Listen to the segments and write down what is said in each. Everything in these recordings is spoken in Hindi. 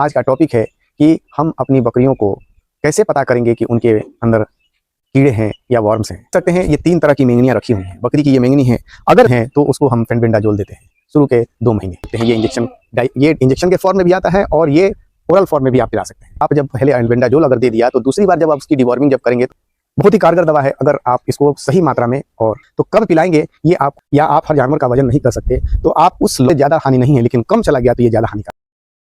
आज का टॉपिक है कि हम अपनी बकरियों को कैसे पता करेंगे कि उनके अंदर कीड़े हैं या वर्म्स हैं। सकते हैं ये 3 तरह की मेंगनियां रखी हुई हैं। बकरी की ये मेंगनी है, अगर है तो उसको हम फेनबेंडाजोल देते हैं शुरू के 2 महीने। ये इंजेक्शन के फॉर्म में भी आता है और ये ओरल फॉर्म में भी आप पिला सकते हैं। आप जब पहले फेनबेंडाजोल अगर दे दिया तो दूसरी बार जब आप उसकी डिवॉर्मिंग जब करेंगे तो बहुत ही कारगर दवा है। अगर आप इसको सही मात्रा में और तो कब पिलाएंगे ये आप हर जानवर का वजन नहीं कर सकते, तो आप उस ज़्यादा हानि नहीं है, लेकिन कम चला गया तो ये ज़्यादा हानिकारक।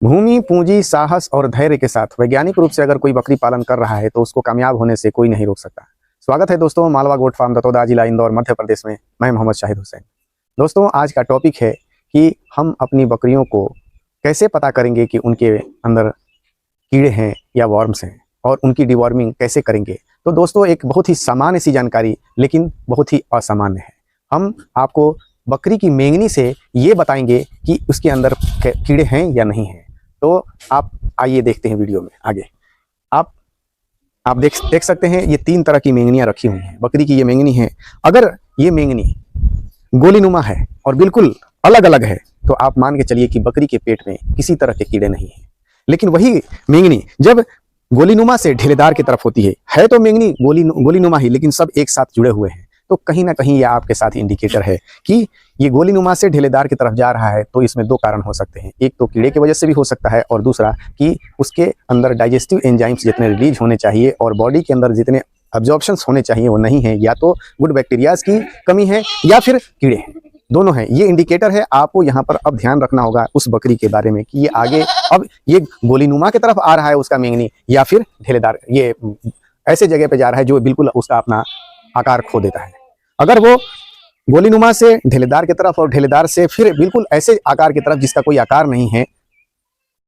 भूमि, पूंजी, साहस और धैर्य के साथ वैज्ञानिक रूप से अगर कोई बकरी पालन कर रहा है तो उसको कामयाब होने से कोई नहीं रोक सकता। स्वागत है दोस्तों मालवा गोट फार्म, दतोदा जिला, इंदौर, मध्य प्रदेश में। मैं मोहम्मद शाहिद हुसैन। दोस्तों आज का टॉपिक है कि हम अपनी बकरियों को कैसे पता करेंगे कि उनके अंदर कीड़े हैं या वर्म्स हैं और उनकी डिवॉर्मिंग कैसे करेंगे। तो दोस्तों एक बहुत ही सामान्य सी जानकारी लेकिन बहुत ही असामान्य है। हम आपको बकरी की मेंगनी से ये बताएंगे कि उसके अंदर कीड़े हैं या नहीं हैं। तो आप आइए देखते हैं वीडियो में आगे। आप देख सकते हैं ये 3 तरह की मेंगनियां रखी हुई हैं। बकरी की ये मेंगनी है, अगर ये मेंगनी गोलीनुमा है और बिल्कुल अलग अलग है तो आप मान के चलिए कि बकरी के पेट में किसी तरह के कीड़े नहीं हैं। लेकिन वही मेंगनी जब गोलीनुमा से ढेलेदार की तरफ होती है तो मेंगनी गोलीनुमा ही, लेकिन सब एक साथ जुड़े हुए हैं, तो कहीं ना कहीं यह आपके साथ इंडिकेटर है कि ये गोलीनुमा से ढेलेदार की तरफ जा रहा है। तो इसमें 2 कारण हो सकते हैं, एक तो कीड़े की वजह से भी हो सकता है और दूसरा कि उसके अंदर डाइजेस्टिव एंजाइम्स जितने रिलीज होने चाहिए और बॉडी के अंदर जितने अब्जॉर्प्शंस होने चाहिए वो नहीं है, या तो गुड बैक्टीरियाज की कमी है या फिर कीड़े हैं, दोनों हैं। ये इंडिकेटर है। आपको यहाँ पर अब ध्यान रखना होगा उस बकरी के बारे में कि ये आगे अब ये गोलीनुमा की तरफ आ रहा है उसका मेंगनी, या फिर ढेलेदार ये ऐसे जगह पे जा रहा है जो बिल्कुल उसका अपना आकार खो देता है। अगर वो गोलीनुमा से ढेलेदार की तरफ और ढेलेदार से फिर बिल्कुल ऐसे आकार की तरफ जिसका कोई आकार नहीं है,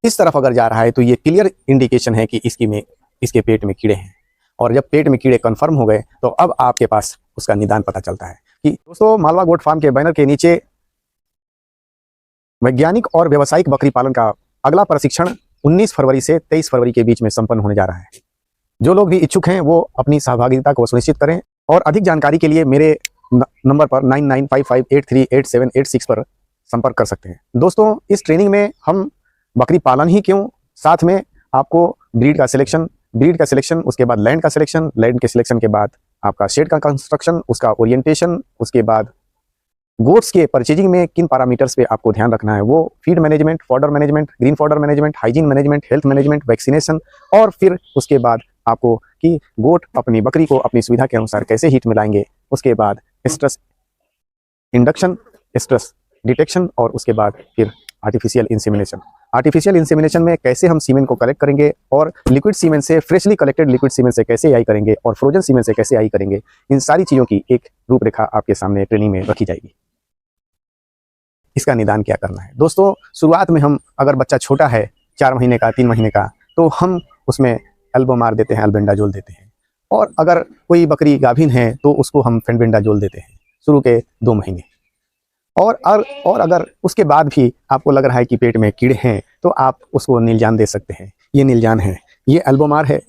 इस तरफ अगर जा रहा है तो ये क्लियर इंडिकेशन है कि इसके पेट में कीड़े हैं। और जब पेट में कीड़े कंफर्म हो गए तो अब आपके पास उसका निदान पता चलता है। कि दोस्तों मालवा गोट फार्म के बैनर के नीचे वैज्ञानिक और व्यावसायिक बकरी पालन का अगला प्रशिक्षण 19 फरवरी से 23 फरवरी के बीच में संपन्न होने जा रहा है। जो लोग भी इच्छुक हैं वो अपनी सहभागिता को सुनिश्चित करें और अधिक जानकारी के लिए मेरे नंबर पर 9955838786 पर संपर्क कर सकते हैं। दोस्तों इस ट्रेनिंग में हम बकरी पालन ही क्यों, साथ में आपको ब्रीड का सिलेक्शन, उसके बाद लैंड के सिलेक्शन के बाद आपका शेड का कंस्ट्रक्शन, उसका ओरिएंटेशन, उसके बाद गोट्स के परचेजिंग में किन पैरामीटर्स पे आपको ध्यान रखना है, वो feed management, fodder management, green fodder management, hygiene management, health management, vaccination, और फिर उसके बाद आपको कि गोट अपनी बकरी को अपनी सुविधा के अनुसार कैसे हीट मिलाएंगे, उसके बाद स्ट्रेस इंडक्शन, स्ट्रेस डिटेक्शन, और उसके बाद फिर आर्टिफिशियल इंसेमिनेशन में कैसे हम सीमेन को कलेक्ट करेंगे और लिक्विड सीमेन से, फ्रेशली कलेक्टेड लिक्विड सीमेन से कैसे आई करेंगे और फ्रोजन सीमेन से कैसे आई करेंगे। इन सारी चीज़ों की एक रूपरेखा आपके सामने ट्रेनिंग में रखी जाएगी। इसका निदान क्या करना है दोस्तों, शुरुआत में हम अगर बच्चा छोटा है 4 महीने का, 3 महीने का, तो हम उसमें एल्बोमार देते हैं, एल्बेंडाजोल देते हैं। और अगर कोई बकरी गाभिन है तो उसको हम फेनबेंडाजोल देते हैं शुरू के 2 महीने। और अगर उसके बाद भी आपको लग रहा है कि पेट में कीड़े हैं तो आप उसको नीलजान दे सकते हैं। ये नीलजान है, ये एल्बोमार है।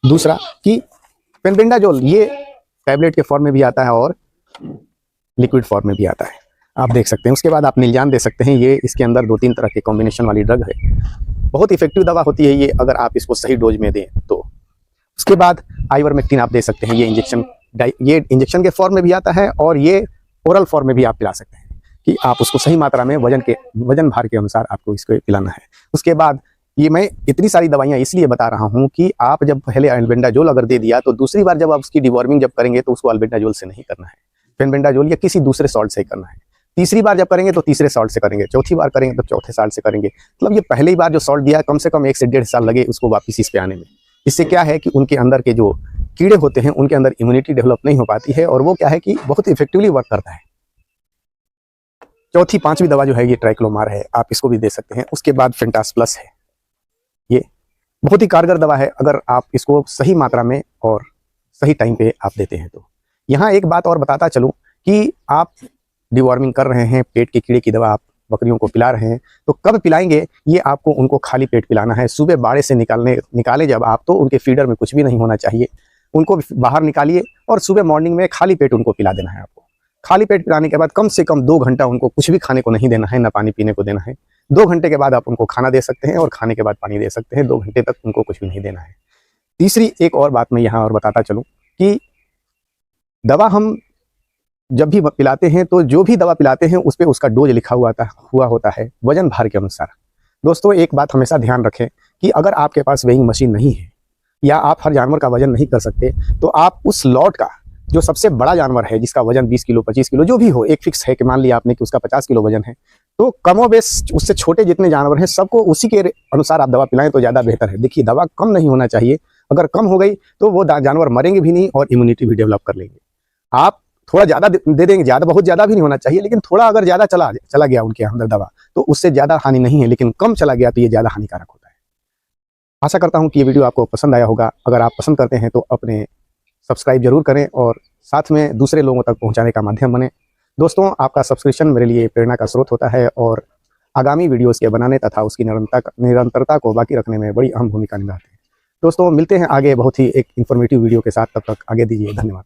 दूसरा कि फेनबेंडाजोल ये टैबलेट के फॉर्म में भी आता है और लिक्विड फॉर्म में भी आता है, आप देख सकते हैं। उसके बाद आप नीलजान दे सकते हैं। ये इसके अंदर 2-3 तरह के कॉम्बिनेशन वाली ड्रग है, बहुत इफेक्टिव दवा होती है ये, अगर आप इसको सही डोज में दें तो। उसके बाद आइवरमेक्टिन आप दे सकते हैं। ये इंजेक्शन के फॉर्म में भी आता है और ये ओरल फॉर्म में भी आप पिला सकते हैं कि आप उसको सही मात्रा में वजन भार के अनुसार आपको इसको पिलाना है। उसके बाद ये मैं इतनी सारी दवाइयाँ इसलिए बता रहा हूँ कि आप जब पहले एल्बेंडाजोल अगर दे दिया तो दूसरी बार जब आप उसकी डिवॉर्मिंग जब करेंगे तो उसको एल्बेंडाजोल से नहीं करना है, फेनबेंडाजोल या किसी दूसरे सॉल्ट से करना है। तीसरी बार जब करेंगे तो तीसरे सॉल्ट से करेंगे, चौथी बार करेंगे तो चौथे सॉल्ट से करेंगे। मतलब ये पहली बार जो सॉल्ट दिया कम से कम 1 से 1.5 साल लगे उसको वापस इस पे आने में। इससे क्या है कि उनके अंदर के जो कीड़े होते हैं उनके अंदर इम्यूनिटी डेवलप नहीं हो पाती है और वो क्या है कि बहुत इफेक्टिवली वर्क करता है। चौथी 5वीं दवा जो है ये ट्राइक्लोमार है, आप इसको भी दे सकते हैं। उसके बाद फेंटास प्लस है, ये बहुत ही कारगर दवा है अगर आप इसको सही मात्रा में और सही टाइम पे आप देते हैं तो। यहाँ एक बात और बताता चलूँ कि आप डिवॉर्मिंग कर रहे हैं, पेट के कीड़े की दवा आप बकरियों को पिला रहे हैं, तो कब पिलाएंगे ये आपको उनको खाली पेट पिलाना है। सुबह बाड़े से निकाले जब आप, तो उनके फीडर में कुछ भी नहीं होना चाहिए, उनको बाहर निकालिए और सुबह मॉर्निंग में खाली पेट उनको पिला देना है आपको। खाली पेट पिलाने के बाद कम से कम 2 घंटा उनको कुछ भी खाने को नहीं देना है, ना पानी पीने को देना है। 2 घंटे के बाद आप उनको खाना दे सकते हैं और खाने के बाद पानी दे सकते हैं। 2 घंटे तक उनको कुछ भी नहीं देना है। तीसरी एक और बात मैं यहाँ और बताता चलूँ कि दवा हम जब भी पिलाते हैं तो जो भी दवा पिलाते हैं उस पर उसका डोज लिखा हुआ होता है वजन भार के अनुसार। दोस्तों एक बात हमेशा ध्यान रखें कि अगर आपके पास वेइंग मशीन नहीं है या आप हर जानवर का वजन नहीं कर सकते तो आप उस लॉट का जो सबसे बड़ा जानवर है जिसका वजन 20 किलो 25 किलो जो भी हो, एक फिक्स है कि मान लिया आपने कि उसका 50 किलो वजन है, तो कमोबेश उससे छोटे जितने जानवर हैं सबको उसी के अनुसार आप दवा पिलाएं तो ज़्यादा बेहतर है। देखिए दवा कम नहीं होना चाहिए, अगर कम हो गई तो वो जानवर मरेंगे भी नहीं और इम्यूनिटी भी डेवलप कर लेंगे। आप थोड़ा ज़्यादा दे देंगे, ज़्यादा बहुत ज़्यादा भी नहीं होना चाहिए, लेकिन थोड़ा अगर ज़्यादा चला गया उनके अंदर दवा तो उससे ज़्यादा हानि नहीं है, लेकिन कम चला गया तो ये ज़्यादा हानिकारक होता है। आशा करता हूँ कि ये वीडियो आपको पसंद आया होगा। अगर आप पसंद करते हैं तो अपने सब्सक्राइब जरूर करें और साथ में दूसरे लोगों तक पहुँचाने का माध्यम बने। दोस्तों आपका सब्सक्रिप्शन मेरे लिए प्रेरणा का स्रोत होता है और आगामी वीडियोज़ के बनाने तथा उसकी निरंतरता को बाकी रखने में बड़ी अहम भूमिका निभाते हैं। दोस्तों मिलते हैं आगे बहुत ही एक इन्फॉर्मेटिव वीडियो के साथ, तब तक आगे दीजिए, धन्यवाद।